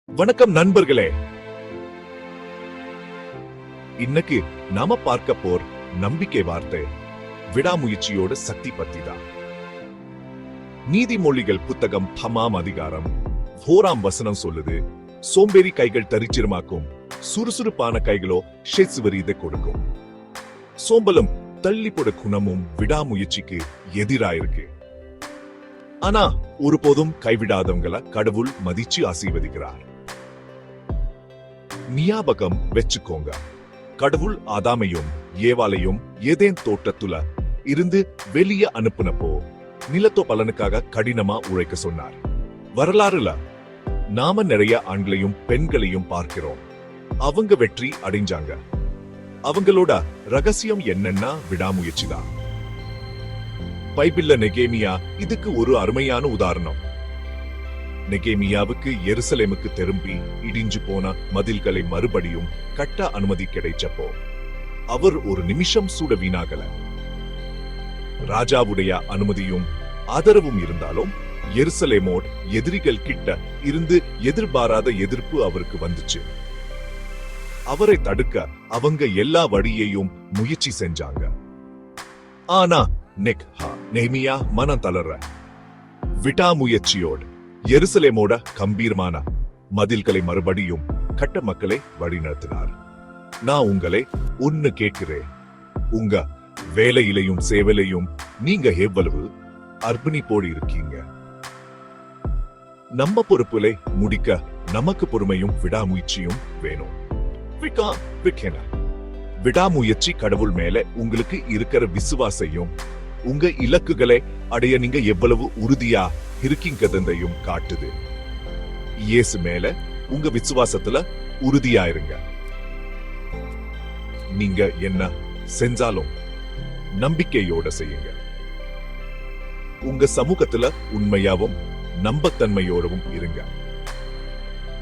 வணக்கம் நண்பர்களே. இன்னைக்கு நாம பார்க்க போர் நம்பிக்கை வார்த்தை விடாமுயற்சியோட சக்தி பத்தி தான். நீதிமொழிகள் புத்தகம் 10ஆம் அதிகாரம் 4ஆம் வசனம் சொல்லுது, சோம்பேறி கைகள் தரிச்சிரமாக்கும், சுறுசுறுப்பான கைகளோ ஷேசுவரீதை கொடுக்கும். சோம்பலும் தள்ளிப்போட குணமும் விடாமுயற்சிக்கு எதிராயிருக்கு. ஆனா ஒருபோதும் கைவிடாதவங்களை கடவுள் மதிச்சு ஆசீர்வதிக்கிறார். ஞாபகம் வெச்சுக்கோங்க, கடவுள் ஆதாமையும் ஏவாளையும் ஏதேன் தோட்டத்துல இருந்து வெளியே அனுப்புனப்போ நிலத்தோ பலனுக்காக கடினமா உழைக்க சொன்னார். வரலாறுல நாம நிறைய ஆண்களையும் பெண்களையும் பார்க்கிறோம். அவங்க வெற்றி அடைஞ்சாங்க. அவங்களோட ரகசியம் என்னன்னா விடாமுயற்சி தான். பைபிள்ல நெகேமியா இதுக்கு ஒரு அருமையான உதாரணம். நெகேமியாவுக்கு எருசலேமுக்கு திரும்பி இடிஞ்சு போன மதில்களை மறுபடியும் கட்ட அனுமதி கிடைச்சப்போ அவர் ஒரு நிமிஷம் சூட வீணாகல. ராஜாவுடைய அனுமதியும் ஆதரவும் இருந்தாலும் எருசலேமோட் எதிரிகள் கிட்ட இருந்து எதிர்பாராத எதிர்ப்பு அவருக்கு வந்துச்சு. அவரை தடுக்க அவங்க எல்லா வழியையும் முயற்சி செஞ்சாங்க. ஆனா நெகேமியா மனம் தளர விடாமுயற்சியோடு எருசலேமோட கம்பீரமான மதில்களை மறுபடியும் கட்ட மக்களை வழிநடத்தினார். நான் உங்களை ஒன்னு கேட்கிறேன், உங்க வேலையிலையும் சேவையிலையும் நீங்க எவ்வளவு அர்ப்பணிப்போடு இருக்கீங்க? நம்ம பொறுப்புகளை முடிக்க நமக்கு பொறுமையும் விடாமுயற்சியும் வேணும். விடாமுயற்சி கடவுள் மேல உங்களுக்கு இருக்கிற விசுவாசையும் உங்க இலக்குகளை அடைய நீங்க எவ்வளவு உறுதியா இருக்கீங்கதையும் காட்டுது. இயேசு மேல உங்க விசுவாசத்துல உறுதியா இருங்க. நீங்க என்ன செஞ்சாலும் நம்பிக்கையோட செய்யுங்க. உங்க சமூகத்துல உண்மையாவும் நம்பத்தன்மையோடவும் இருங்க.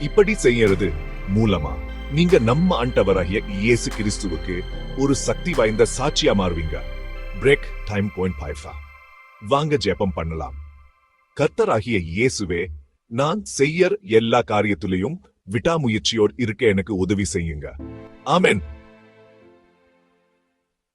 இப்படி செய்யறது மூலமா நீங்க நம்ம ஆண்டவராகிய இயேசு கிறிஸ்துவுக்கு ஒரு சக்தி வாய்ந்த சாட்சியா மாறுவீங்க. Break time point 5. வாங்க ஜெபம் பண்ணலாம். கர்த்தராகிய இயேசுவே, நான் செய்யற எல்லா காரியத்திலையும் விடாமுயற்சியோடு இருக்க எனக்கு உதவி செய்யுங்க. ஆமென்.